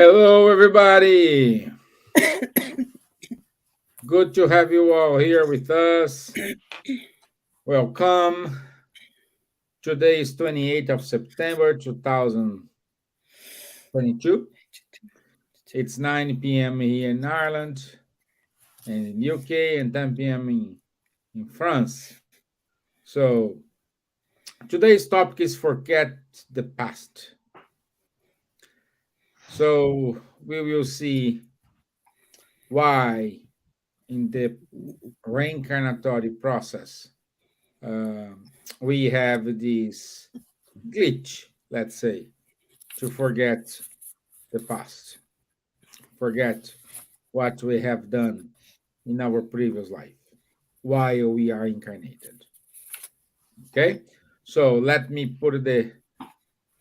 Hello, everybody. Good to have you all here with us. Welcome. Today is 28th of September 2022. It's 9 p.m. here in Ireland and in UK and 10 p.m. in France. So today's topic is forget the past. So we will see why in the reincarnatory process we have this glitch, let's say, to forget the past, forget what we have done in our previous life while we are incarnated. Okay, so let me put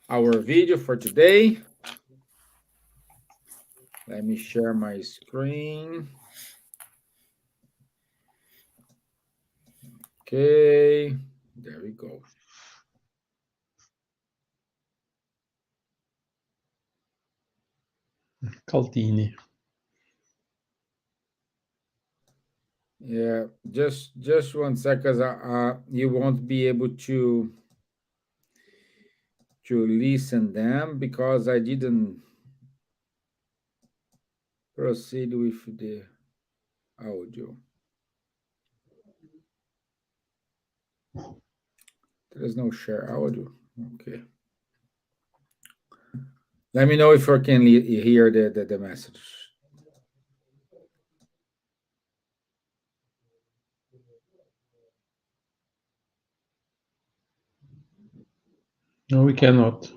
our video for today. Let me share my screen. Okay, there we go. Caldini. Yeah, just 1 second. You won't be able to listen them because I didn't proceed with the audio. There is no share audio. Okay. Let me know if you can hear the message. No, we cannot.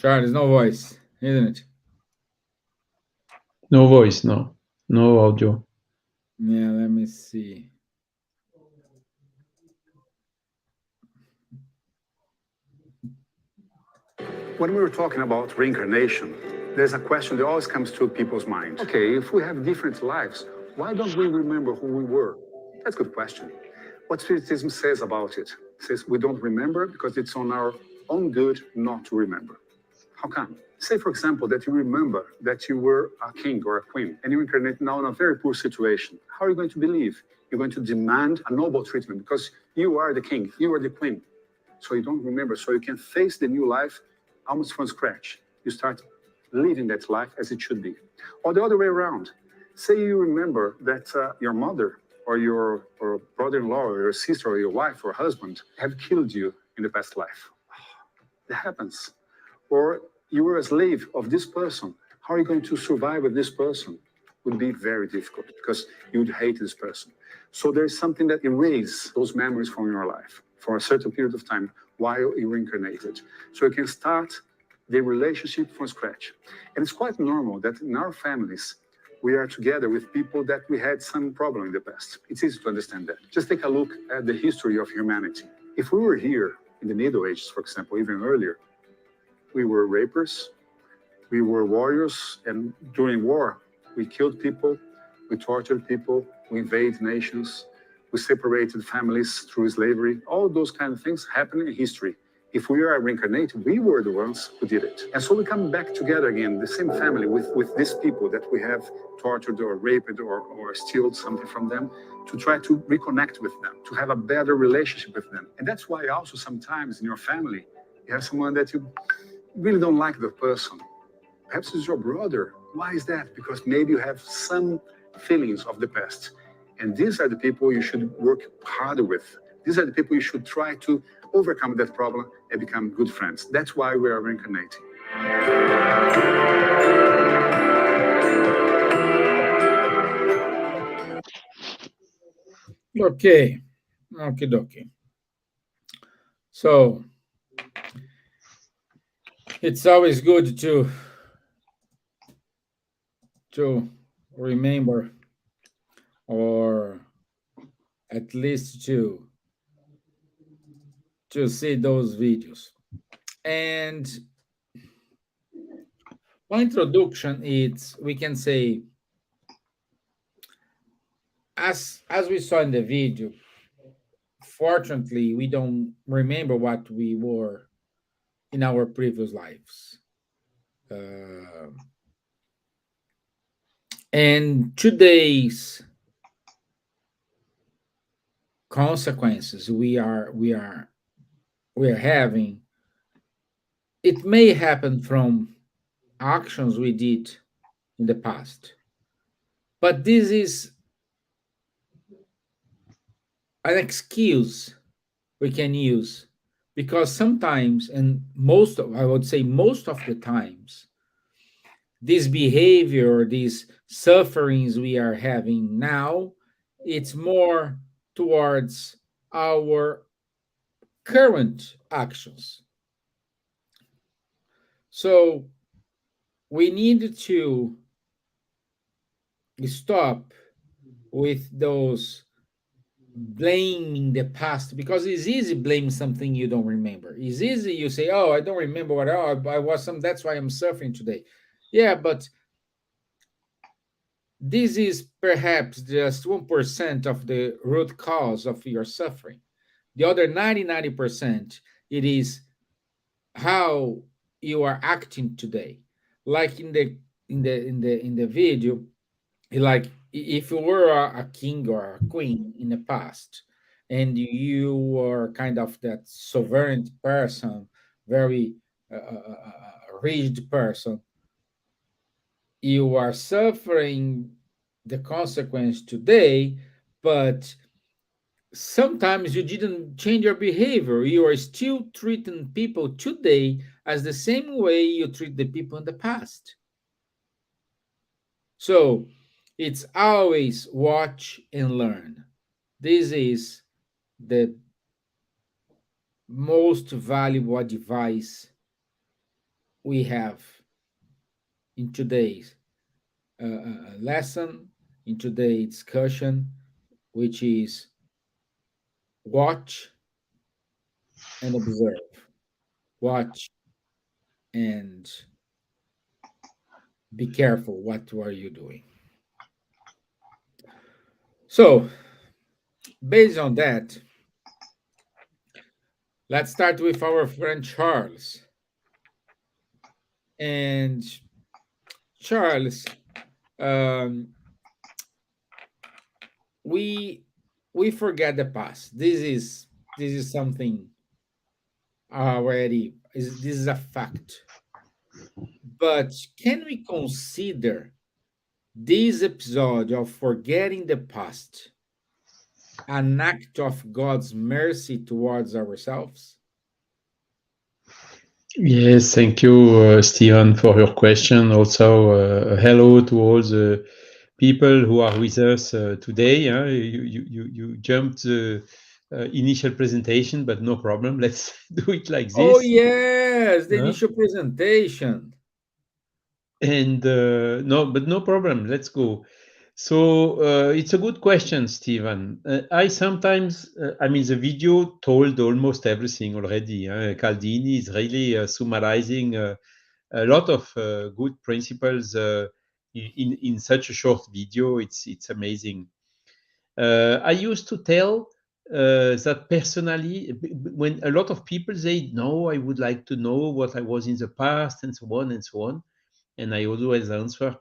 Charles, no voice, isn't it? No voice, no. No audio. Yeah, let me see. When we were talking about reincarnation, there's a question that always comes to people's mind. Okay, if we have different lives, why don't we remember who we were? That's a good question. What Spiritism says about it? It says we don't remember because it's on our own good not to remember. How come? Say, for example, that you remember that you were a king or a queen and you incarnate now in a very poor situation. How are you going to believe? You're going to demand a noble treatment because you are the king, you are the queen. So you don't remember, so you can face the new life almost from scratch. You start living that life as it should be. Or the other way around. Say you remember that your mother or your brother-in-law or your sister or your wife or husband have killed you in the past life. That happens. Or you were a slave of this person. How are you going to survive with this person? Would be very difficult because you would hate this person. So there's something that erases those memories from your life for a certain period of time while you reincarnated. So you can start the relationship from scratch. And it's quite normal that in our families, we are together with people that we had some problem in the past. It's easy to understand that. Just take a look at the history of humanity. If we were here in the Middle Ages, for example, even earlier, we were rapers, we were warriors, and during war, we killed people, we tortured people, we invaded nations, we separated families through slavery. All those kind of things happen in history. If we are reincarnated, we were the ones who did it. And so we come back together again, the same family with these people that we have tortured or raped or stealed something from them, to try to reconnect with them, to have a better relationship with them. And that's why also sometimes in your family, you have someone that you really don't like the person. Perhaps it's your brother. Why is that? Because maybe you have some feelings of the past. And these are the people you should work harder with. These are the people you should try to overcome that problem and become good friends. That's why we are reincarnating. Okay, okie dokie. So it's always good to remember, or at least to see those videos. And Well, introduction, it's we can say, as we saw in the video, fortunately we don't remember what we were in our previous lives. Uh, and today's consequences we are having, it may happen from actions we did in the past. But this is an excuse we can use, because sometimes, and most of, I would say most of the times, this behavior, these sufferings we are having now, it's more towards our current actions. So we need to stop with those blaming the past, because it's easy blaming something you don't remember. It's easy you say, "Oh, I don't remember what, oh, I was some. That's why I'm suffering today." Yeah, but this is perhaps just 1% of the root cause of your suffering. The other 90% it is how you are acting today. Like in the video, like if you were a king or a queen in the past, and you were kind of that sovereign person, very rigid person, you are suffering the consequence today, but sometimes you didn't change your behavior. You are still treating people today as the same way you treat the people in the past. So it's always watch and learn. This is the most valuable advice we have in today's lesson, in today's discussion, which is watch and observe. Watch and be careful what are you doing. So, based on that, let's start with our friend Charles. And Charles, um, we we forget the past. This is something already is this is a fact. But can we consider this episode of forgetting the past an act of God's mercy towards ourselves? Yes, thank you, Stevan, for your question. Also, hello to all the people who are with us today. You jumped the initial presentation, but no problem. Let's do it like Oh this. yes, the huh? initial presentation. And no, but no problem. Let's go. So it's a good question, Stephen. I sometimes, I mean, the video told almost everything already. Caldini is really summarizing a lot of good principles in such a short video. It's amazing. I used to tell that personally, when a lot of people say, "No, I would like to know what I was in the past," and so on and so on, and I always answer,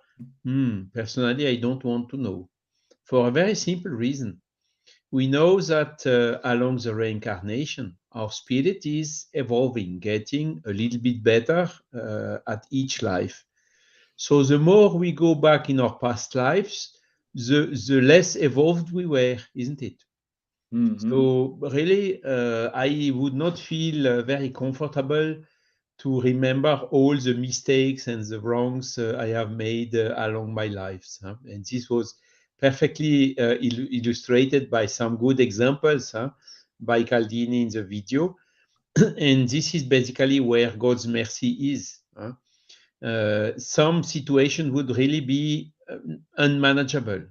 personally, I don't want to know. For a very simple reason. We know that along the reincarnation, our spirit is evolving, getting a little bit better at each life. So the more we go back in our past lives, the less evolved we were, isn't it? Hmm. So really, I would not feel very comfortable to remember all the mistakes and the wrongs I have made along my lives. And this was perfectly illustrated by some good examples by Caldini in the video. And this is basically where God's mercy is. Some situation would really be unmanageable.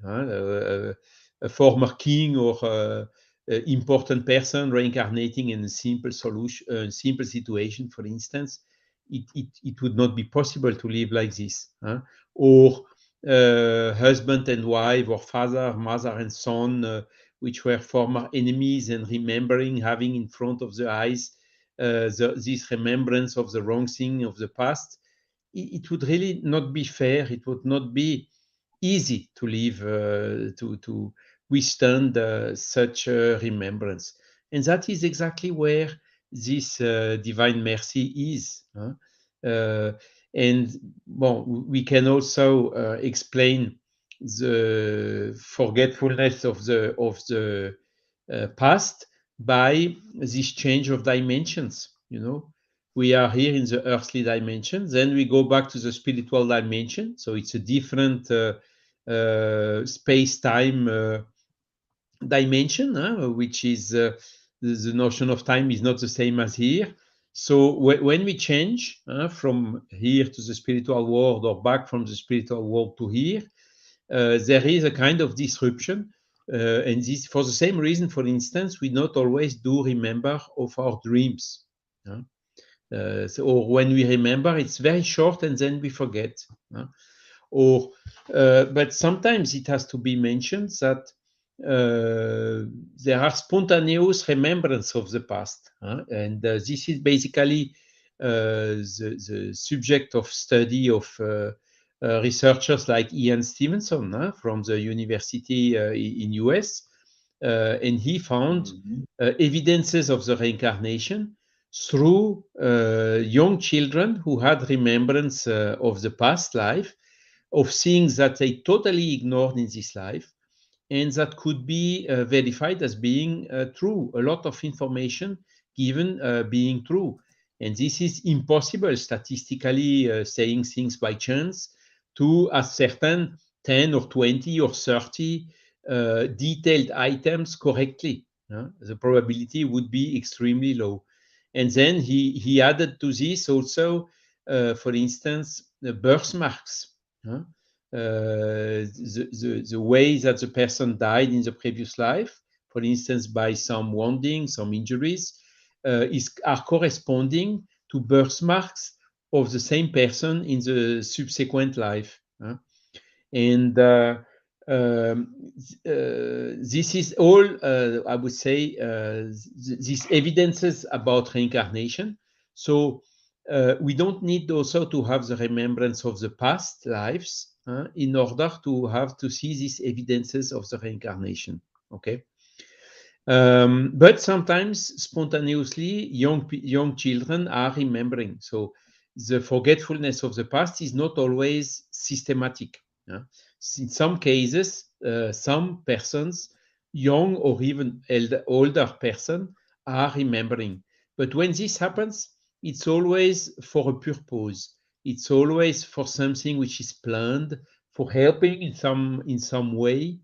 A former king or important person reincarnating in a simple solution, simple situation, for instance, it would not be possible to live like this. Or husband and wife, or father, mother, and son, which were former enemies, and remembering, having in front of the eyes this remembrance of the wrong thing of the past, it would really not be fair. It would not be easy to live, to withstand such remembrance. And that is exactly where this divine mercy is. And well, we can also explain the forgetfulness of the past by this change of dimensions. We are here in the earthly dimension, then we go back to the spiritual dimension. So it's a different space-time dimension, which is the notion of time is not the same as here. So when we change from here to the spiritual world, or back from the spiritual world to here, there is a kind of disruption. And this, for the same reason, for instance, we not always do remember of our dreams. Or when we remember, it's very short and then we forget. But sometimes it has to be mentioned that there are spontaneous remembrance of the past. And this is basically the subject of study of researchers like Ian Stevenson from the university in US. And he found evidences of the reincarnation through young children who had remembrance of the past life, of things that they totally ignored in this life, and that could be verified as being true. A lot of information given being true. And this is impossible statistically, saying things by chance, to ascertain 10 or 20 or 30 detailed items correctly. The probability would be extremely low. And then he added to this also, for instance, the birthmarks. The way that the person died in the previous life, for instance, by some wounding, some injuries, are corresponding to birthmarks of the same person in the subsequent life. And this is all, I would say, these evidences about reincarnation. So we don't need also to have the remembrance of the past lives in order to see these evidences of the reincarnation. Okay. But sometimes spontaneously young children are remembering. So the forgetfulness of the past is not always systematic. In some cases, some persons, young or even older person, are remembering. But when this happens, it's always for a purpose. It's always for something which is planned, for helping in some way.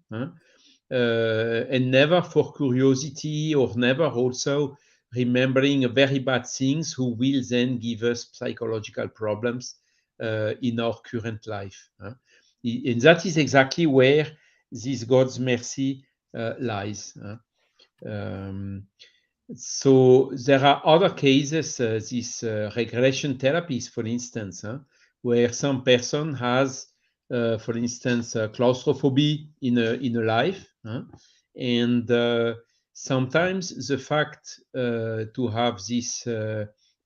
And never for curiosity, or never also remembering very bad things who will then give us psychological problems in our current life. And that is exactly where this God's mercy lies. So there are other cases, these regression therapies, for instance, where some person has, for instance, claustrophobia in a life, and sometimes the fact to have this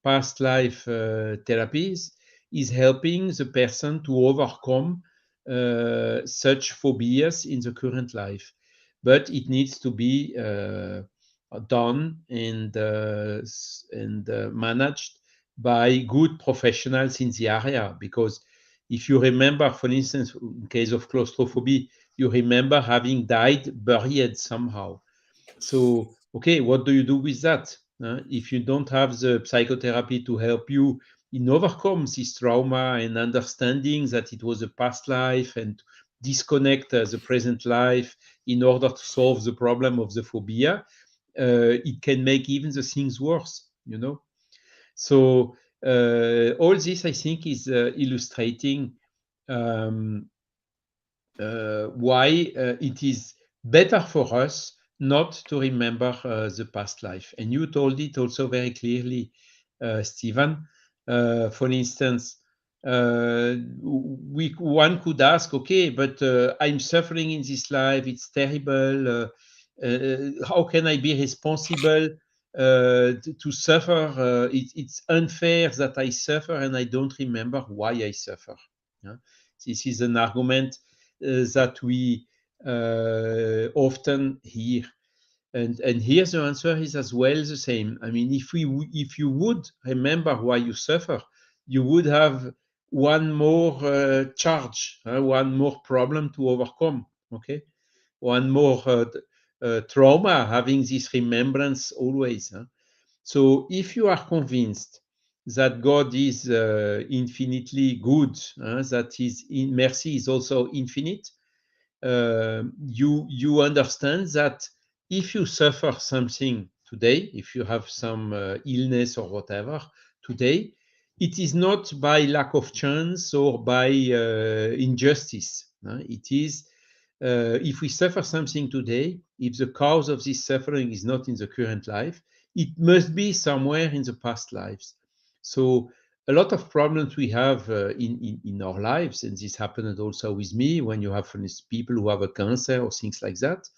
past life therapies is helping the person to overcome such phobias in the current life. But it needs to be done and managed by good professionals in the area. Because if you remember, for instance, in case of claustrophobia, you remember having died buried somehow. So, okay, what do you do with that? If you don't have the psychotherapy to help you in overcome this trauma and understanding that it was a past life, and disconnect the present life in order to solve the problem of the phobia, it can make even the things worse, So all this, I think, is illustrating why it is better for us not to remember the past life. And you told it also very clearly, Stevan, For instance, one could ask, okay, but I'm suffering in this life, it's terrible. How can I be responsible to suffer? It's unfair that I suffer and I don't remember why I suffer. Yeah? This is an argument that we often hear. And here the answer is as well the same. I mean, if you would remember why you suffer, you would have one more charge, one more problem to overcome. Okay, one more trauma, having this remembrance always. So if you are convinced that God is infinitely good, that His mercy is also infinite, you understand that if you suffer something today, if you have some illness or whatever today, it is not by lack of chance or by injustice. It is if we suffer something today, if the cause of this suffering is not in the current life, it must be somewhere in the past lives. So a lot of problems we have in our lives, and this happened also with me when you have, for instance, people who have a cancer or things like that,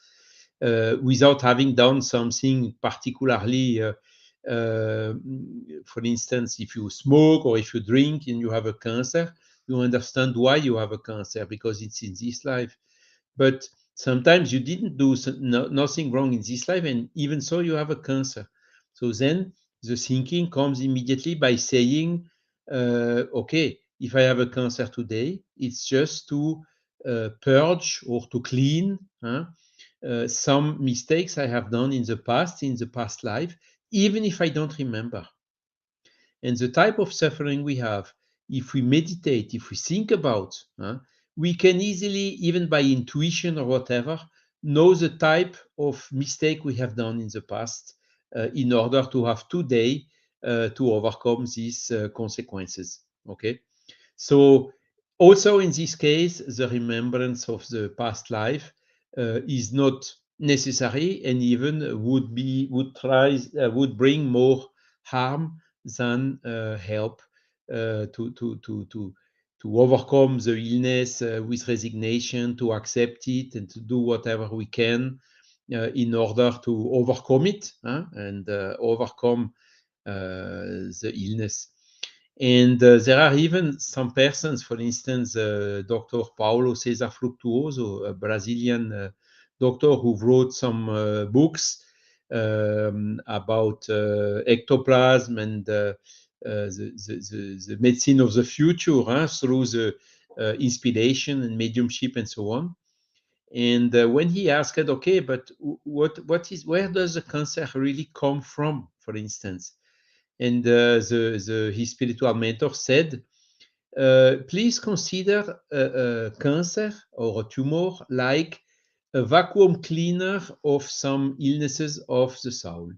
without having done something particularly, for instance, if you smoke or if you drink and you have a cancer, you understand why you have a cancer, because it's in this life. But sometimes you didn't do nothing wrong in this life, and even so you have a cancer. So then the thinking comes immediately by saying, okay, if I have a cancer today, it's just to purge or to clean some mistakes I have done in the past life, even if I don't remember. And the type of suffering we have, if we meditate, if we think about, we can easily, even by intuition or whatever, know the type of mistake we have done in the past in order to have today to overcome these consequences. Okay, so also in this case, the remembrance of the past life is not necessary, and even would bring more harm than help to overcome the illness with resignation, to accept it, and to do whatever we can in order to overcome it and overcome the illness. And there are even some persons, for instance, Dr. Paulo Cesar Fructuoso, a Brazilian doctor who wrote some books about ectoplasm and the medicine of the future through the inspiration and mediumship and so on. And when he asked, okay, but where does the cancer really come from, for instance? And his spiritual mentor said, please consider a cancer or a tumor like a vacuum cleaner of some illnesses of the soul.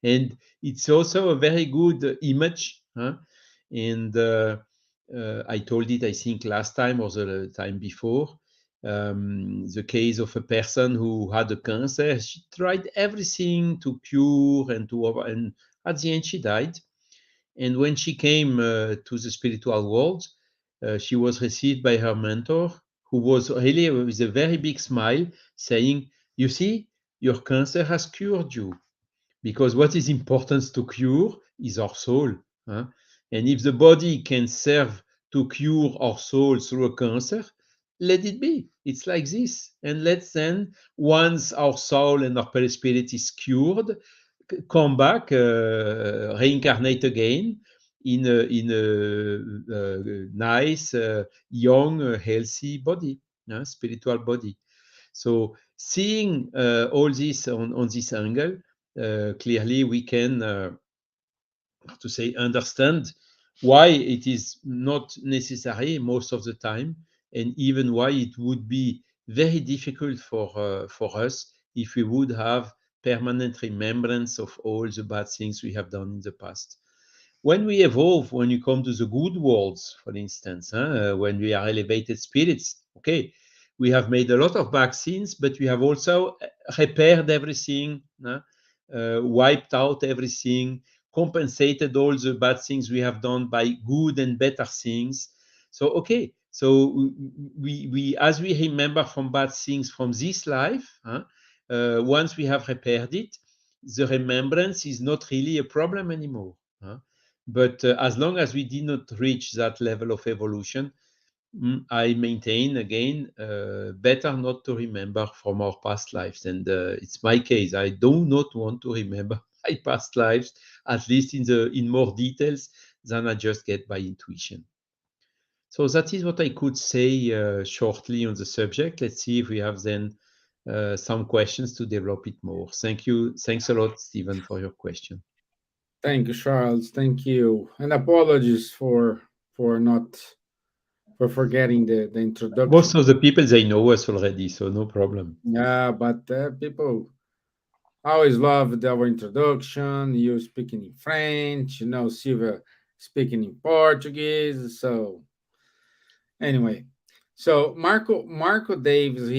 And it's also a very good image. And I told it, I think, last time or the time before. The case of a person who had a cancer. She tried everything to cure and at the end she died. And when she came to the spiritual world, she was received by her mentor, who was really with a very big smile saying, you see, your cancer has cured you, because what is important to cure is our soul. And if the body can serve to cure our soul through a cancer, let it be. It's like this. And let's then, once our soul and our spirit is cured, come back, reincarnate again in a nice, young, healthy body, spiritual body. So seeing all this on this angle, clearly we can, to say, understand why it is not necessary most of the time, and even why it would be very difficult for us if we would have permanent remembrance of all the bad things we have done in the past. When we evolve, when you come to the good worlds, for instance, when we are elevated spirits, okay, we have made a lot of bad sins, but we have also repaired everything, wiped out everything, compensated all the bad things we have done by good and better things. So okay, so we as we remember from bad things from this life, once we have repaired it, the remembrance is not really a problem anymore. But as long as we did not reach that level of evolution, I maintain again, better not to remember from our past lives. And it's my case. I do not want to remember my past lives, at least in more details than I just get by intuition. So that is what I could say shortly on the subject. Let's see if we have then some questions to develop it more. Thank you. Thanks a lot, Stevan, for your question. Thank you, Charles. Thank you, and apologies for not for forgetting the introduction. Most of the people, they know us already, so no problem. Yeah, but people always loved our introduction. You speaking in French, Silvia speaking in Portuguese. So anyway, so Marco Davis,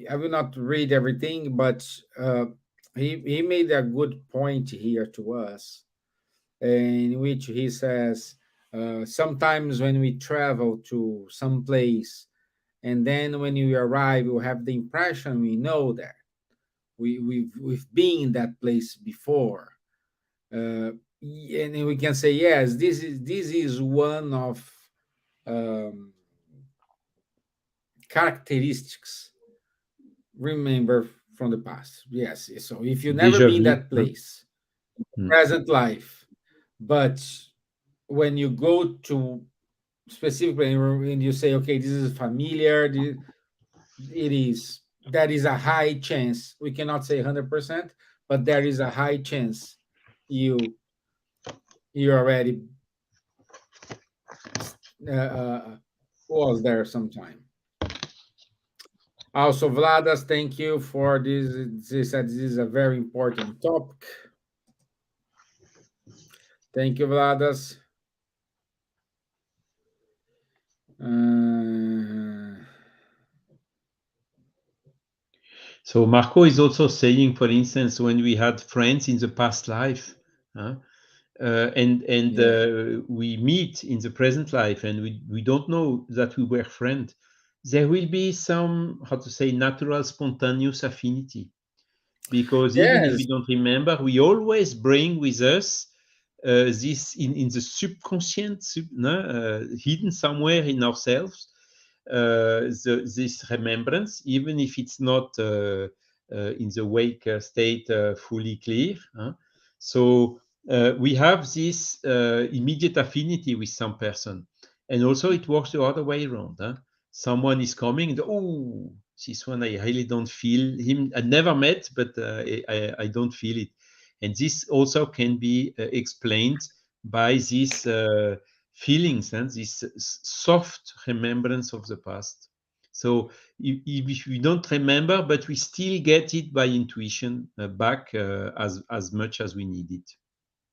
I will not read everything, but he made a good point here to us, in which he says sometimes when we travel to some place, and then when we arrive, we have the impression we know that we've been in that place before, and we can say yes, this is one of um, characteristics remember from the past. Yes, so if you never Déjà been in vu. that place, present life, but when you go to specifically and you say, okay, this is familiar, it is, that is a high chance, we cannot say 100%, but there is a high chance you already was there sometime. Also, Vladas, thank you for this. This is a very important topic. Thank you, Vladas. So Marco is also saying, for instance, when we had friends in the past life, and we meet in the present life, and we don't know that we were friends, there will be some, how to say, natural spontaneous affinity, because even if Yes. we don't remember, we always bring with us this in the subconscious, hidden somewhere in ourselves, this remembrance, even if it's not in the wake state fully clear. So we have this immediate affinity with some person, and also it works the other way around. Someone is coming, and oh, this one I really don't feel him. I never met, but I don't feel it, and this also can be explained by this feelings and this soft remembrance of the past. So if we don't remember, but we still get it by intuition back as much as we need it.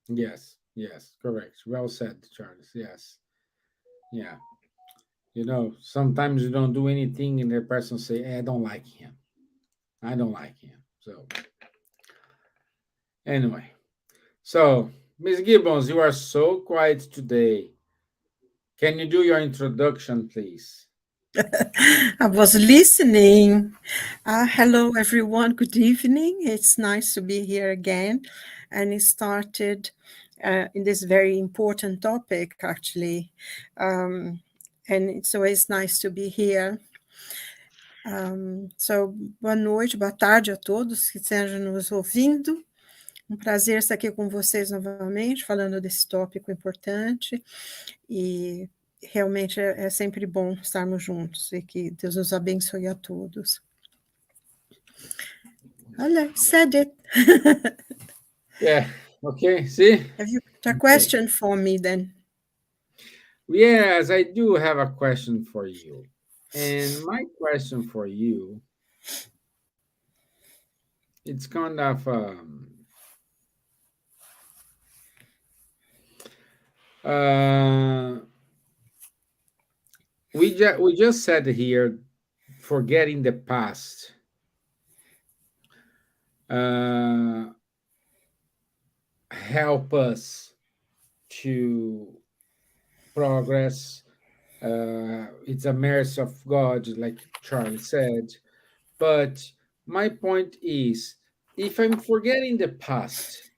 Yes. Yes. Correct. Well said, Charles. Yes. Yeah. Sometimes you don't do anything, and the person say, I don't like him. I don't like him. So anyway, so Miss Gibbons, you are so quiet today. Can you do your introduction, please? I was listening. Hello, everyone. Good evening. It's nice to be here again. And it started in this very important topic, actually. And it's always nice to be here. Boa noite, boa tarde a todos que estejam nos ouvindo. Um prazer estar aqui com vocês novamente, falando desse tópico importante. E realmente é sempre bom estarmos juntos, e que Deus nos abençoe a todos. Olha, said it. Yeah. Okay. See? Have you got a question for me then? Yes, I do have a question for you. And my question for you, it's kind of we just said here, forgetting the past. help us to progress. It's a mercy of God, like Charlie said. But my point is, if I'm forgetting the past,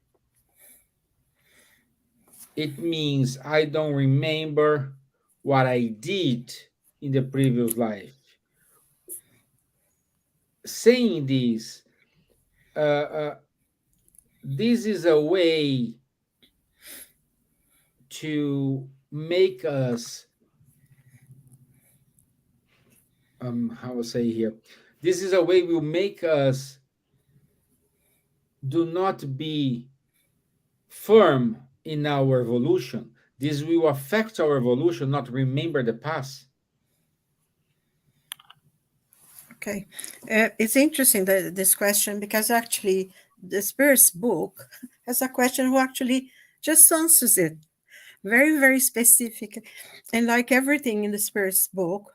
it means I don't remember what I did in the previous life. Saying uh, this is a way to make us, how I say here, this is a way will make us do not be firm in our evolution. This will affect our evolution, not remember the past. Okay. It's interesting that this question, because actually the Spirit's book has a question who actually just answers it. Very, very specific. And like everything in the Spirit's book,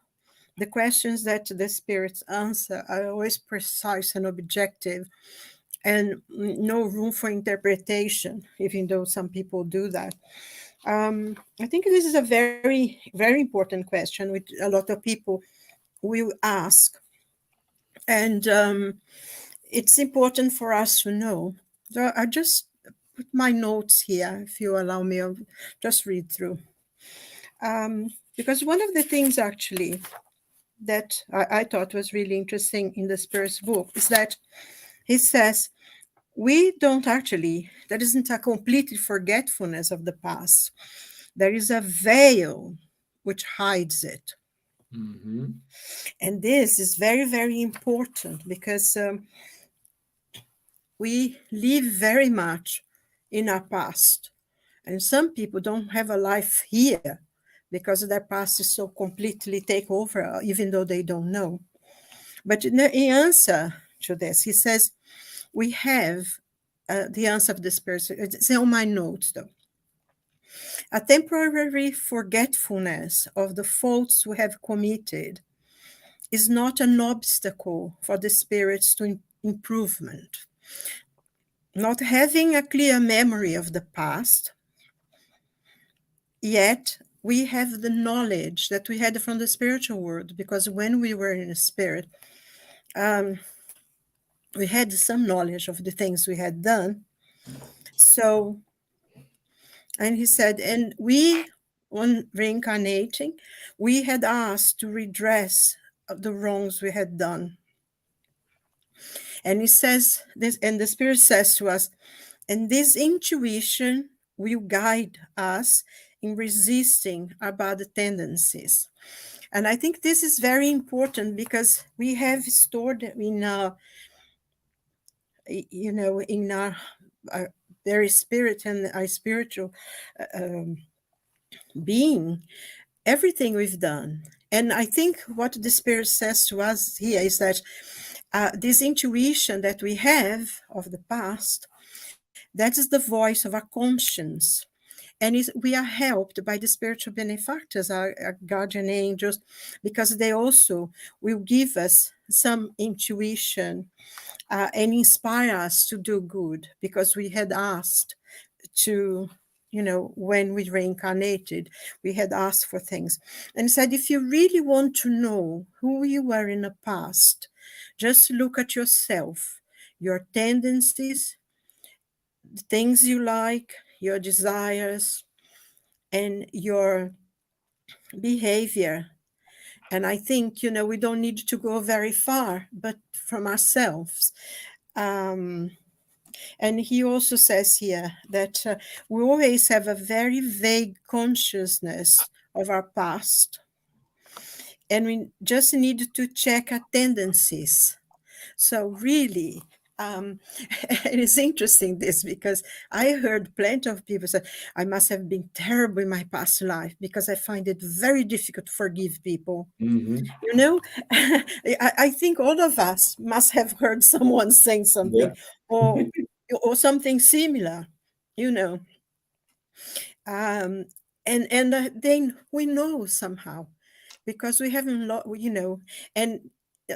the questions that the Spirits answer are always precise and objective, and no room for interpretation, even though some people do that. I think this is a very, very important question, which a lot of people will ask. And it's important for us to know. So I just put my notes here, if you allow me. I'll just read through. Because one of the things actually that I thought was really interesting in the Spirit's book is that he says, we don't actually, there isn't a complete forgetfulness of the past. There is a veil which hides it. Mm-hmm. And this is very, very important because we live very much in our past. And some people don't have a life here because their past is so completely take over, even though they don't know. But in answer to this, he says, we have the answer of this person. It's on my notes, though. A temporary forgetfulness of the faults we have committed is not an obstacle for the spirits to improvement. Not having a clear memory of the past, yet we have the knowledge that we had from the spiritual world, because when we were in the spirit, we had some knowledge of the things we had done. So, and he said, and we, on reincarnating, we had asked to redress the wrongs we had done. And he says this, and the Spirit says to us, and this intuition will guide us in resisting our bad tendencies. And I think this is very important because we have stored in our, in our very spirit and our spiritual being, everything we've done. And I think what the Spirit says to us here is that this intuition that we have of the past, that is the voice of our conscience. And we are helped by the spiritual benefactors, our guardian angels, because they also will give us some intuition and inspire us to do good, because we had asked to, when we reincarnated, we had asked for things. And said, if you really want to know who you were in the past, just look at yourself, your tendencies, the things you like, your desires, and your behavior. And I think, we don't need to go very far, but from ourselves. And he also says here that we always have a very vague consciousness of our past. And we just need to check our tendencies. So really, it is interesting this, because I heard plenty of people say, I must have been terrible in my past life because I find it very difficult to forgive people. Mm-hmm. I think all of us must have heard someone saying something, Yeah. or something similar, and then we know somehow, because we haven't, and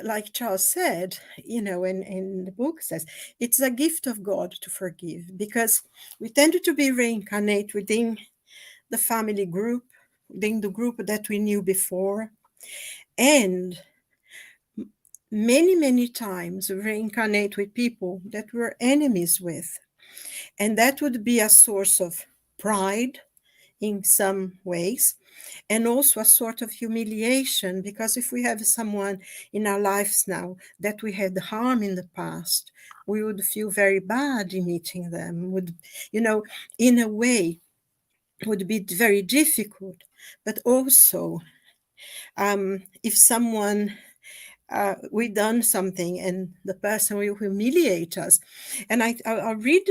like Charles said, in the book says, it's a gift of God to forgive, because we tend to be reincarnate within the family group, within the group that we knew before. And many, many times we reincarnate with people that we're enemies with. And that would be a source of pride in some ways, and also a sort of humiliation, because if we have someone in our lives now that we had harm in the past, we would feel very bad in meeting them, would, in a way, would be very difficult. But also, if someone we done something and the person will humiliate us. And I'll read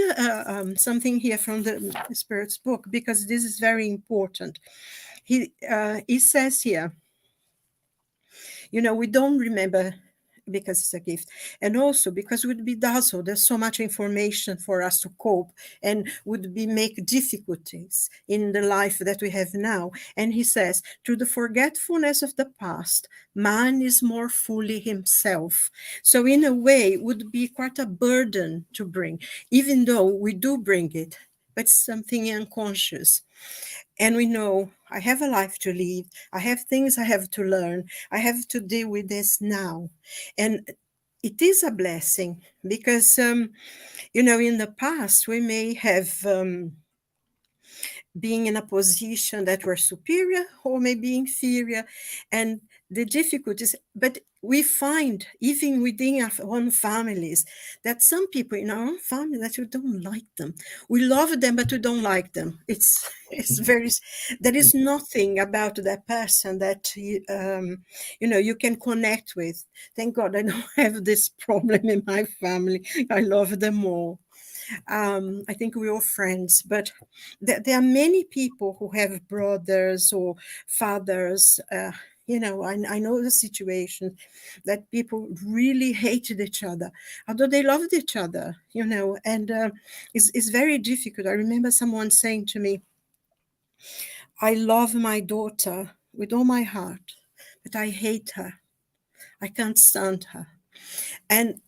something here from the Spirit's book, because this is very important. He says here, we don't remember because it's a gift, and also because it would be dazzled. There's so much information for us to cope, and would be make difficulties in the life that we have now. And he says, through the forgetfulness of the past, man is more fully himself. So in a way, it would be quite a burden to bring, even though we do bring it, but something unconscious. And we know I have a life to live. I have things I have to learn. I have to deal with this now. And it is a blessing, because, in the past, we may have being in a position that were superior or maybe inferior, and the difficulties. But we find, even within our own families, that some people in our own family, that we don't like them. We love them, but we don't like them. It's very, there is nothing about that person that you can connect with. Thank God I don't have this problem in my family. I love them all. I think we're all friends, but there are many people who have brothers or fathers. I know the situation that people really hated each other, although they loved each other, and it's very difficult. I remember someone saying to me, I love my daughter with all my heart, but I hate her. I can't stand her. And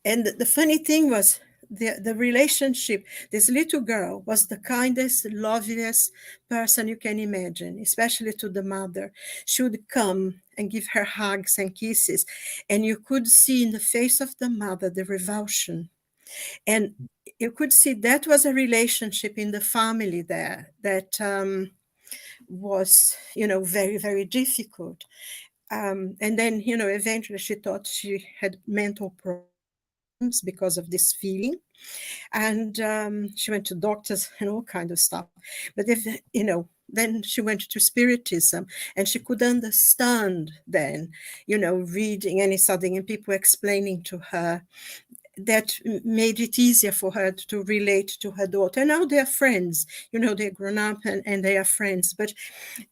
the funny thing was, the relationship, this little girl was the kindest, loveliest person you can imagine, especially to the mother. She would come and give her hugs and kisses, and you could see in the face of the mother the revulsion. And you could see that was a relationship in the family there that was, very, very difficult. And then, eventually she thought she had mental problems because of this feeling. And she went to doctors and all kind of stuff. But then she went to Spiritism, and she could understand then, reading and studying and people explaining to her, that made it easier for her to relate to her daughter. And now they're friends, they're grown up and they are friends. But,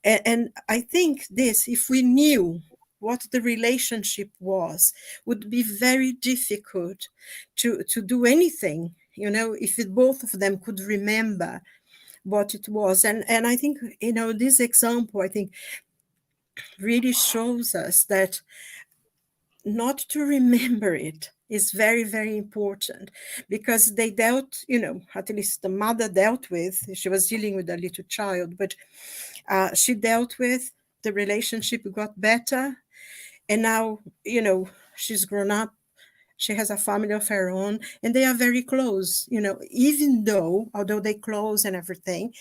and I think this, if we knew what the relationship was, would be very difficult to do anything, if both of them could remember what it was. And I think, this example, I think, really shows us that not to remember it is very, very important, because they dealt, at least the mother dealt with, she was dealing with a little child, but she dealt with, the relationship got better. And now, she's grown up, she has a family of her own, and they are very close, even though, although they close and everything,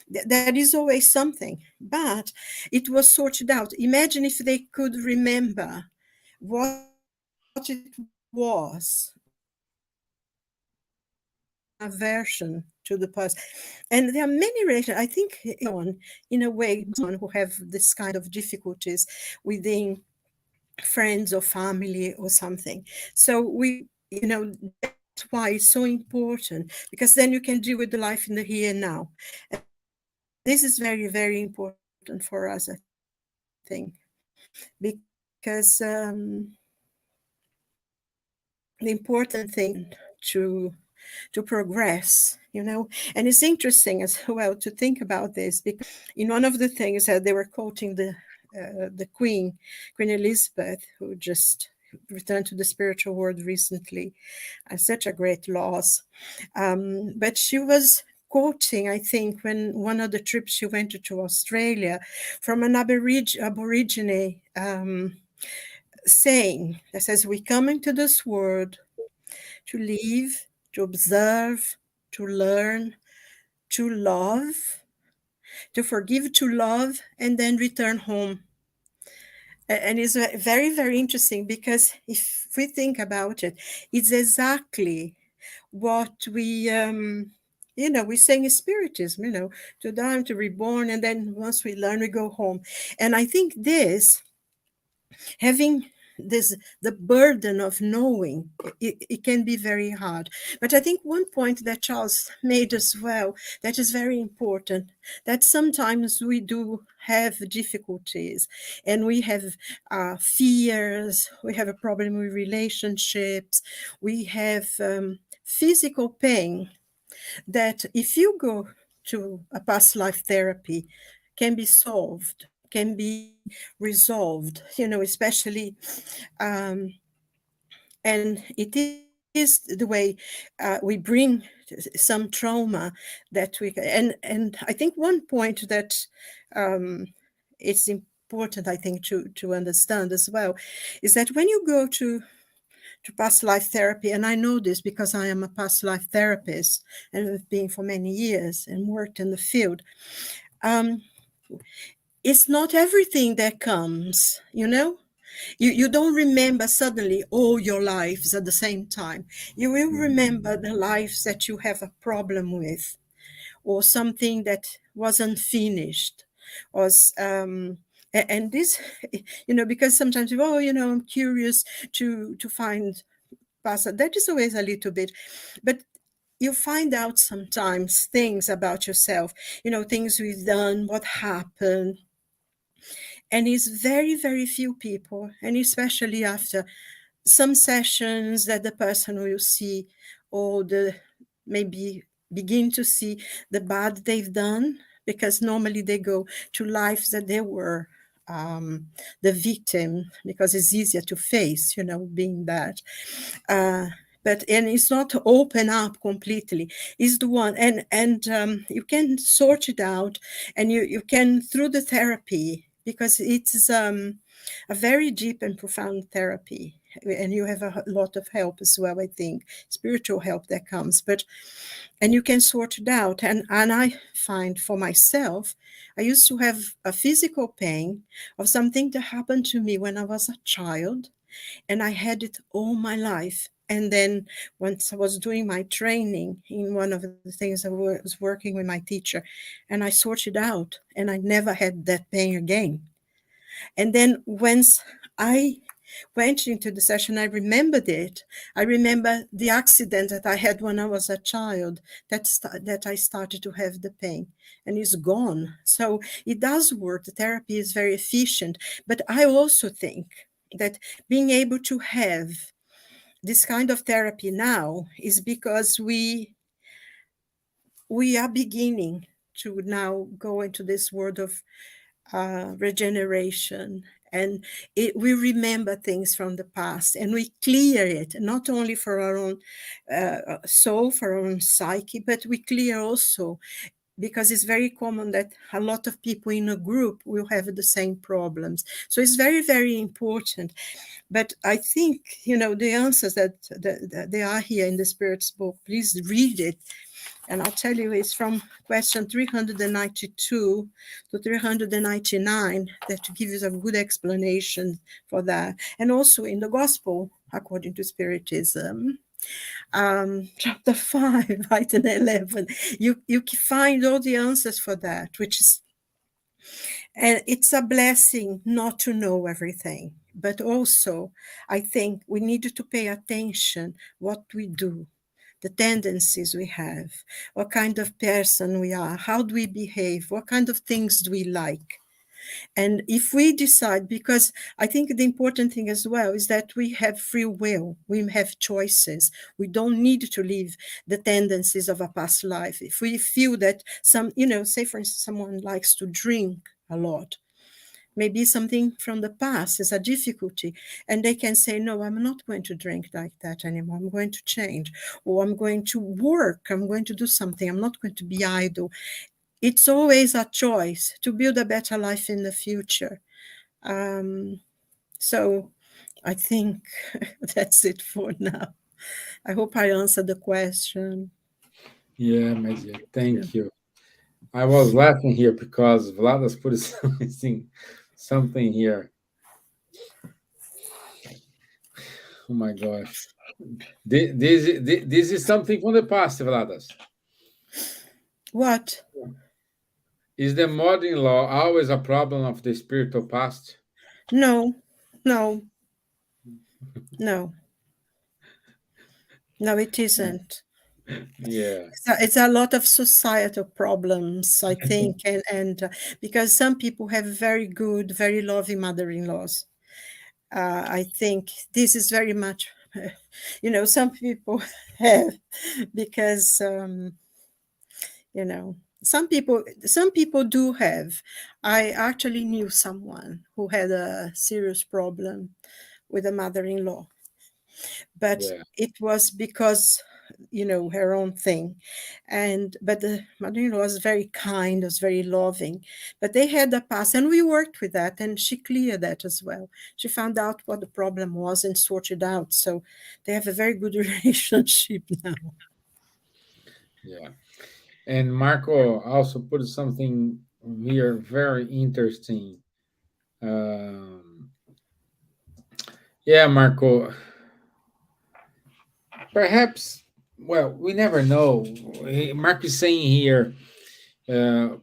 there is always something. But it was sorted out. Imagine if they could remember what it was, aversion to the past. And there are many relations, I think, in a way, someone who have this kind of difficulties within friends or family or something. So that's why it's so important, because then you can deal with the life in the here and now. And this is very, very important for us, I think, because the important thing to progress, and it's interesting as well to think about this, because in one of the things that they were quoting the Queen Elizabeth, who just returned to the spiritual world recently, and such a great loss. But she was quoting, I think, when one of the trips she went to Australia, from an Aborigine saying that says, "We come into this world to live, to observe, to learn, to love, to forgive, to love, and then return home." And it's very, very interesting, because if we think about it, it's exactly what we, we say in Spiritism, to die, to reborn, and then once we learn, we go home. And I think having the burden of knowing, it can be very hard. But I think one point that Charles made as well, that is very important, that sometimes we do have difficulties, and we have fears, we have a problem with relationships, we have physical pain, that if you go to a past life therapy, can be solved, can be resolved, especially, and it is the way we bring some trauma that we, and I think one point that it's important, I think, to understand as well, is that when you go to past life therapy, and I know this because I am a past life therapist and have been for many years and worked in the field, it's not everything that comes, You don't remember suddenly all your lives at the same time. You will remember the lives that you have a problem with, or something that wasn't finished, or and this, because sometimes I'm curious to find past. That is always a little bit, but you find out sometimes things about yourself, things we've done, what happened. And it's very, very few people, and especially after some sessions, that the person will see, or maybe begin to see the bad they've done, because normally they go to lives that they were the victim, because it's easier to face, being bad. And it's not to open up completely. It's the one, and you can sort it out, and you can, through the therapy, because it's a very deep and profound therapy, and you have a lot of help as well, I think, spiritual help that comes, and you can sort it out. And I find for myself, I used to have a physical pain of something that happened to me when I was a child, and I had it all my life. And then once I was doing my training in one of the things, I was working with my teacher, and I sorted out, and I never had that pain again. And then once I went into the session, I remembered it. I remember the accident that I had when I was a child, that I started to have the pain, and it's gone. So it does work. The therapy is very efficient. But I also think that being able to have this kind of therapy now is because we are beginning to now go into this world of regeneration, and we remember things from the past, and we clear it, not only for our own soul, for our own psyche, but we clear also, because it's very common that a lot of people in a group will have the same problems. So it's very, very important. But I think, the answers that they are here in the Spirit's book, please read it. And I'll tell you, it's from question 392 to 399 that gives a good explanation for that. And also in the Gospel, according to Spiritism, chapter 5, right, and 11, you find all the answers for that, which is, and it's a blessing not to know everything. But also, I think we need to pay attention what we do, the tendencies we have, what kind of person we are, how do we behave, what kind of things do we like. And if we decide, because I think the important thing as well is that we have free will, we have choices. We don't need to live the tendencies of a past life. If we feel that say for instance, someone likes to drink a lot, maybe something from the past is a difficulty, and they can say, no, I'm not going to drink like that anymore, I'm going to change, or I'm going to work, I'm going to do something, I'm not going to be idle. It's always a choice to build a better life in the future. So I think that's it for now. I hope I answered the question. Yeah, my dear, Yeah. thank you. I was laughing here because Vladas put something here. Oh my gosh. This is something from the past, Vladas. What? Is the modern law always a problem of the spiritual past? No, no, no, no, it isn't. Yeah, It's a lot of societal problems, I think, and because some people have very good, very loving mother-in-laws. I think this is very much, some people have, because some people do have. I actually knew someone who had a serious problem with a mother-in-law, but yeah, it was because her own thing. But the mother-in-law was very kind, was very loving, but they had a past, and we worked with that, and she cleared that as well. She found out what the problem was and sorted out, so they have a very good relationship now. yeah. And Marco also put something here very interesting. Um, yeah, Marco, perhaps, well, we never know. Marco is saying here, uh,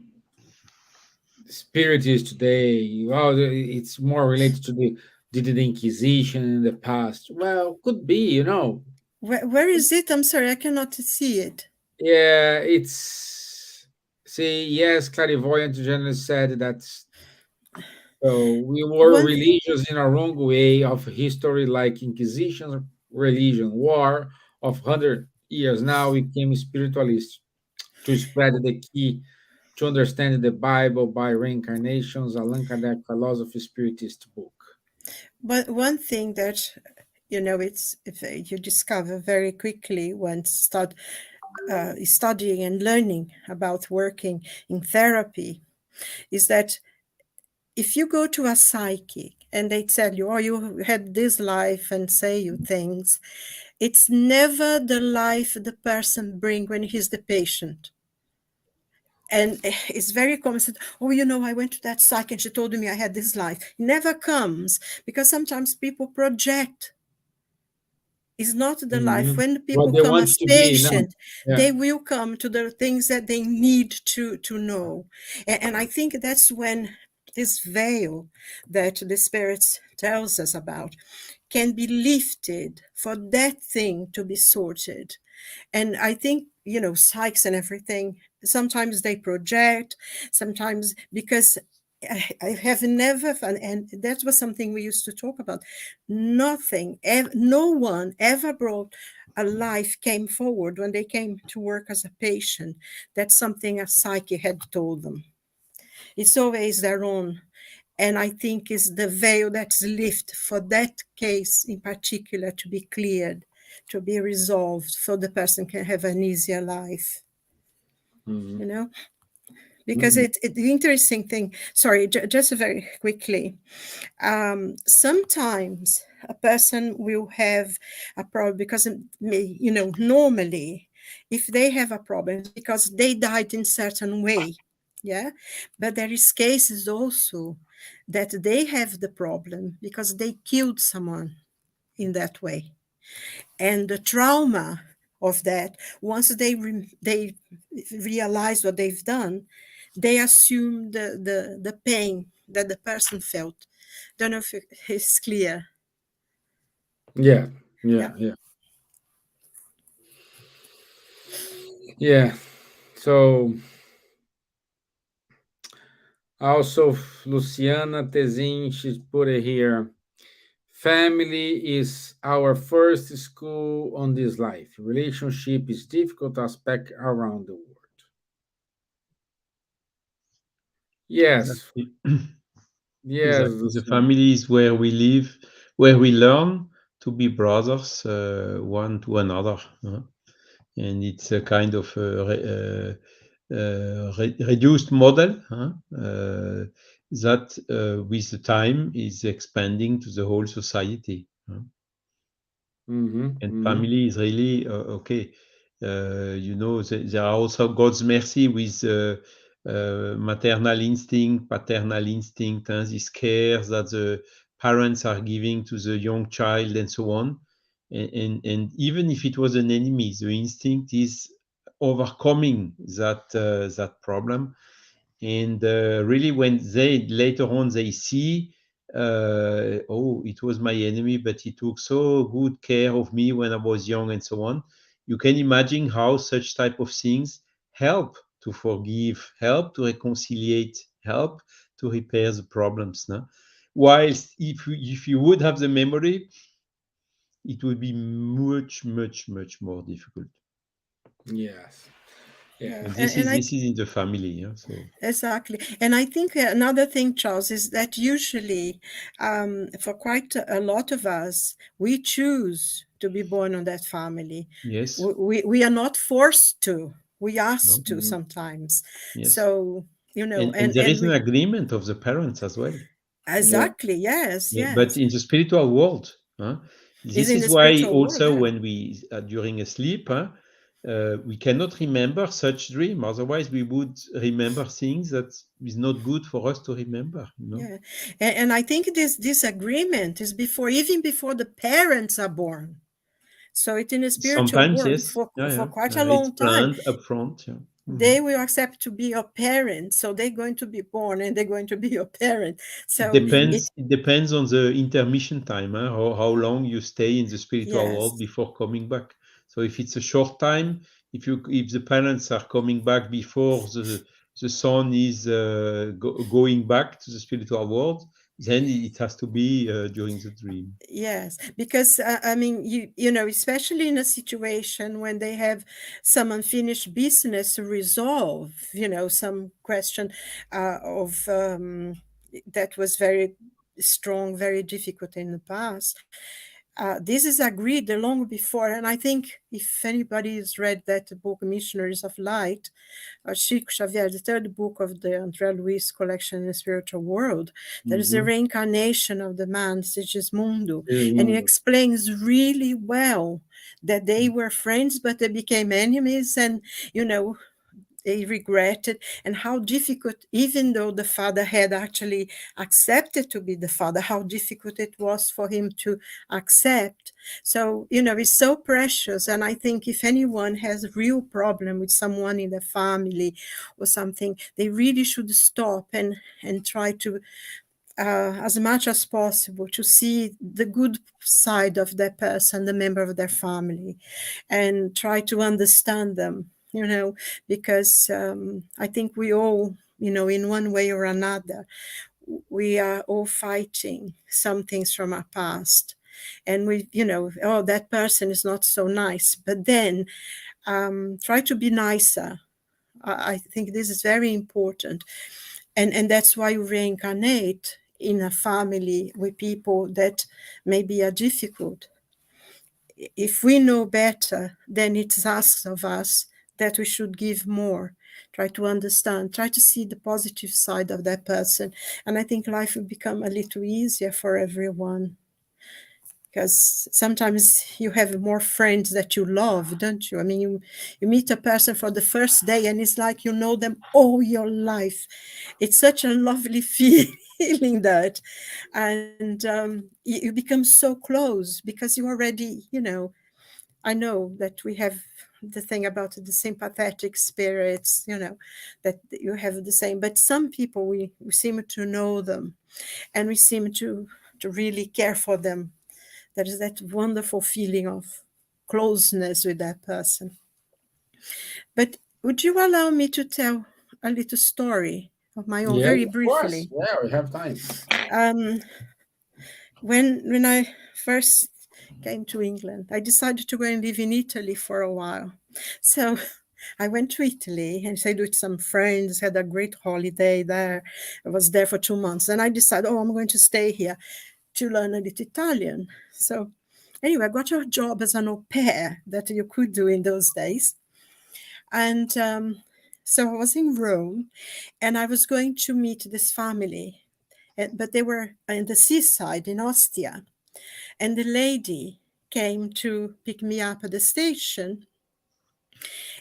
spirit is today, well, it's more related to the Inquisition in the past. Well, could be, Where is it? I'm sorry, I cannot see it. Yeah, it's see, yes, clairvoyant generally said that so we were One religious in a wrong way of history, like Inquisition, religion, war of 100 years. Now we became spiritualists to spread the key to understand the Bible by reincarnations, Allan Kardec philosophy spiritist book. but one thing that it's if you discover very quickly when start studying and learning about working in therapy is that if you go to a psychic and they tell you, oh, you had this life and say you things, it's never the life the person bring when he's the patient. And it's very common said, oh, I went to that psychic and she told me I had this life. It never comes because sometimes people project. It's not the life. Mhm. When What people they come want as to be now. patient, Yeah. they will come to the things that they need to know. And I think that's when this veil that the Spirit tells us about can be lifted for that thing to be sorted. And I think, psychs and everything, sometimes they project, sometimes because I have never found, and that was something we used to talk about. No one ever brought a life came forward when they came to work as a patient. That's something a psyche had told them. It's always their own. And I think is the veil that's lifted for that case in particular to be cleared, to be resolved, so the person can have an easier life. Mhm. Because Mhm. the interesting thing, sorry, just very quickly, sometimes a person will have a problem because, normally, if they have a problem, it's because they died in certain way. Yeah. But there is cases also that they have the problem because they killed someone in that way. And the trauma of that, once they realize what they've done, they assume the pain that the person felt. Don't know if it's clear. Yeah, Yeah. yeah, yeah. Yeah. So also Luciana Tezin, she's put it here. Family is our first school on this life. Relationship is difficult aspect around the world. Yes, Exactly. Yes, Exactly. The family is where we live, where we learn to be brothers, one to another. And it's a kind of reduced model that with the time is expanding to the whole society. And family is really okay. There are also God's mercy with maternal instinct, paternal instinct, this care that the parents are giving to the young child and so on. And even if it was an enemy, the instinct is overcoming that problem. And really, when they later on they see, oh, it was my enemy, but he took so good care of me when I was young, and so on. You can imagine how such type of things help to forgive, help to reconciliate, help to repair the problems. No? Whilst if you would have the memory, it would be much, much, much more difficult. yes, Yeah, yes. And this is I this is in the family. Yeah? So exactly. And I think another thing, Charles, is that usually for quite a lot of us, we choose to be born on that family. yes, We are not forced to. We no, ask to sometimes. yes. So, And there and is an we agreement of the parents as well. Yeah. exactly, yes, Yeah, but yes. in the spiritual world, Is this in is the why spiritual world, also yeah. when we during a sleep, we cannot remember such dream. Otherwise, we would remember things that is not good for us to remember. Yeah. And I think this agreement is even before the parents are born. So it's in the spiritual Sometimes world yes, yeah, for yeah, quite a it's long time. planned upfront. Yeah. They will accept to be your parent. So they're going to be born and they're going to be your parent. It So depends. It depends on the intermission time, how long you stay in the spiritual world yes, before coming back. So if it's a short time, if the parents are coming back before the son is going back to the spiritual world, then it has to be during the dream. yes, because I mean, especially in a situation when they have some unfinished business to resolve, some question of that was very strong, very difficult in the past. This is agreed long before, and I think if anybody has read that book, Missionaries of Light, Chico Xavier, the third book of the André Luiz collection in the spiritual world, there is a reincarnation of the man Sigismundo, and he explains really well that they were friends, but they became enemies, and they regretted, and how difficult, even though the father had actually accepted to be the father, how difficult it was for him to accept. So it's so precious, and I think if anyone has a real problem with someone in the family or something, they really should stop and try to as much as possible to see the good side of that person, the member of their family, and try to understand them, because I think we all, in one way or another, we are all fighting some things from our past. And we, oh, that person is not so nice, but then try to be nicer. I think this is very important. And that's why you reincarnate in a family with people that maybe are difficult. If we know better, then it's asked of us that we should give more, try to understand, try to see the positive side of that person. And I think life will become a little easier for everyone. Because sometimes you have more friends that you love, don't you? I mean, you meet a person for the first day and it's like you know them all your life. It's such a lovely feeling that. And you become so close because you already, I know that we have the thing about the sympathetic spirits, that you have the same. But some people, we seem to know them and we seem to really care for them. There is that wonderful feeling of closeness with that person. But would you allow me to tell a little story of my own, Yes, very of course. briefly? Yeah, we have time. Um, when I first came to England, I decided to go and live in Italy for a while. So I went to Italy and stayed with some friends, had a great holiday there. I was there for 2 months. And I decided, oh, I'm going to stay here to learn a little Italian. So anyway, I got a job as an au pair that you could do in those days. And so I was in Rome and I was going to meet this family, but they were in the seaside in Ostia. And the lady came to pick me up at the station.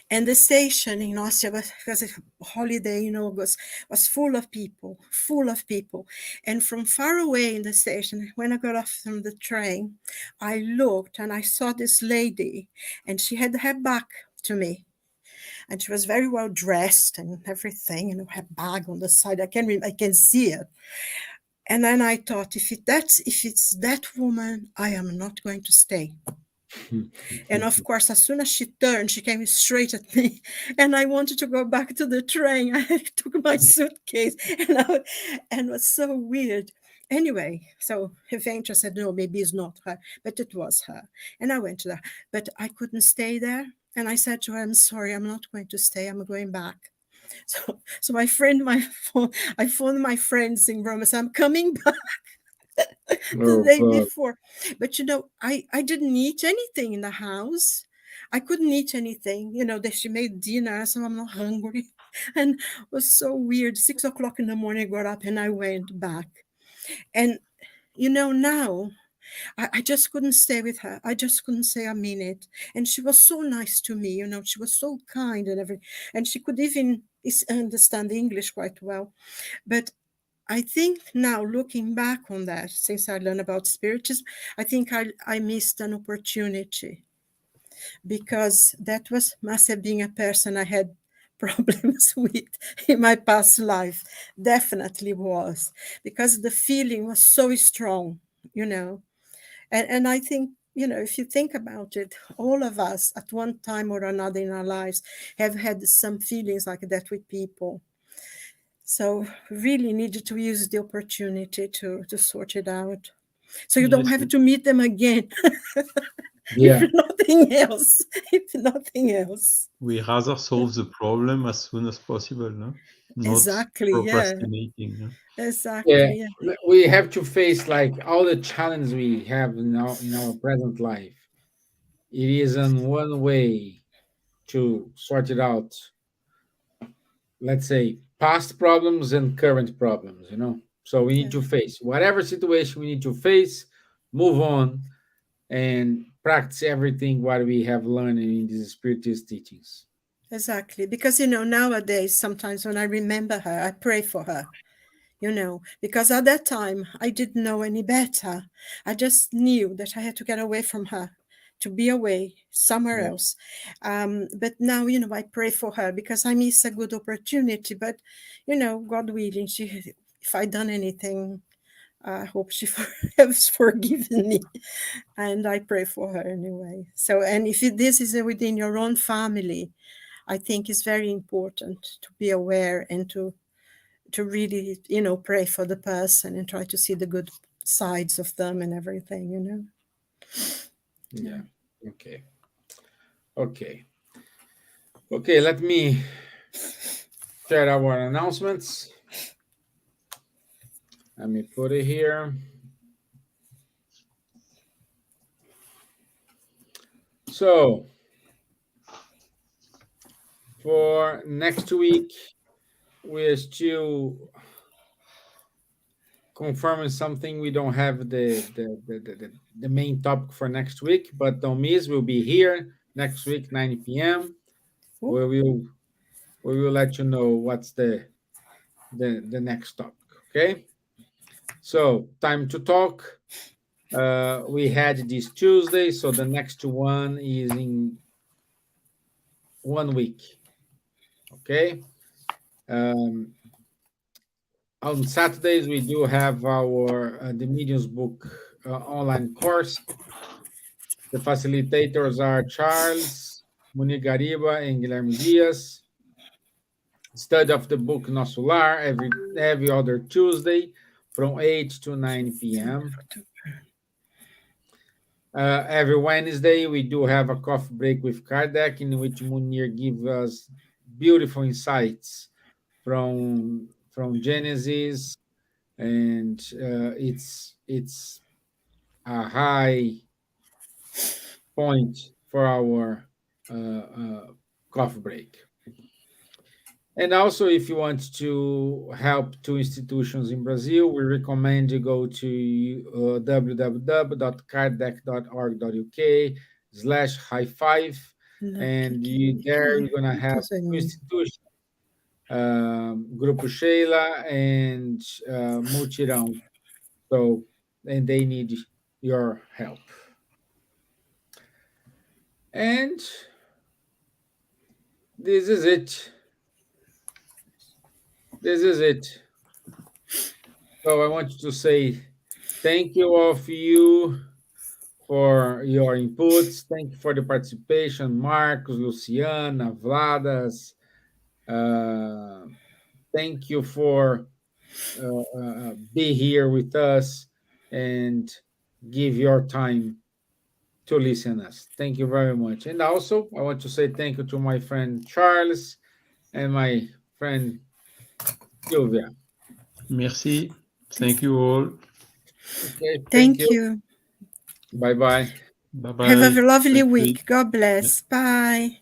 And the station in Ostia was a holiday, was full of people, full of people. And from far away in the station, when I got off from the train, I looked and I saw this lady, and she had her back to me. And she was very well dressed and everything, her bag on the side. I can see it. And then I thought, if it's that woman, I am not going to stay. And of course, as soon as she turned, she came straight at me, and I wanted to go back to the train. I took my suitcase, and it was so weird. Anyway, so eventually I said, no, maybe it's not her, but it was her. And I went to her, but I couldn't stay there. And I said to her, I'm sorry, I'm not going to stay. I'm going back. So I phoned my friends in Rome. I said, I'm coming back. The day before. But I didn't eat anything in the house. I couldn't eat anything. She made dinner, so I'm not hungry. And it was so weird. 6 o'clock in the morning, I got up and I went back. And now I just couldn't stay with her. I just couldn't stay a minute. And she was so nice to me, she was so kind and everything. And she could even understand English quite well. But I think now, looking back on that, since I learned about spiritism, I think I missed an opportunity, because that must have been a person I had problems with in my past life. Definitely was, because the feeling was so strong, And I think, if you think about it, all of us at one time or another in our lives have had some feelings like that with people. So really needed to use the opportunity to sort it out. So you don't have to meet them again. Yeah. If nothing else. If nothing else. We rather solve the problem as soon as possible, no? Not Exactly, procrastinating. No? Exactly. Yeah. We have to face like all the challenges we have in our present life. It isn't one way to sort it out. Let's say past problems and current problems. So we need to face whatever situation we need to face, move on, and practice everything what we have learned in these spiritist teachings. Exactly. Because, nowadays, sometimes when I remember her, I pray for her, because at that time I didn't know any better. I just knew that I had to get away from her, to be away somewhere else. But now, I pray for her because I miss a good opportunity. But, God willing, if I done anything, I hope she has forgiven me. And I pray for her anyway. So, and if this is within your own family, I think it's very important to be aware and to really, pray for the person and try to see the good sides of them and everything, Yeah. Okay. Let me share our announcements. Let me put it here. So for next week, we're still confirming something. We don't have the main topic for next week, but don't miss. We'll be here next week, 9 p.m. Where we will let you know what's the next topic. Okay. So time to talk. We had this Tuesday, so the next one is in 1 week. Okay. On Saturdays, we do have our the Mediums book online course. The facilitators are Charles, Munir Gariba, and Guilherme Dias. Study of the book Nosso Lar every other Tuesday from 8 to 9 p.m. Every Wednesday, we do have a coffee break with Kardec, in which Munir gives us beautiful insights from Genesis, and it's a high point for our coffee break. And also, if you want to help two institutions in Brazil, we recommend you go to www.cardec.org.uk/high five, and there you're gonna have two institutions, Grupo Sheila and Mutirão. So, and they need your help. And this is it. This is it. So I want to say thank you all of you for your inputs. Thank you for the participation, Marcos, Luciana, Vladas. Thank you for be here with us and give your time to listen us. Thank you very much. And also, I want to say thank you to my friend Charles and my friend Silvia. Merci. Thank you all. Okay, Thank you. Bye-bye. Bye-bye. Have a lovely Thank you. week. God bless. Bye.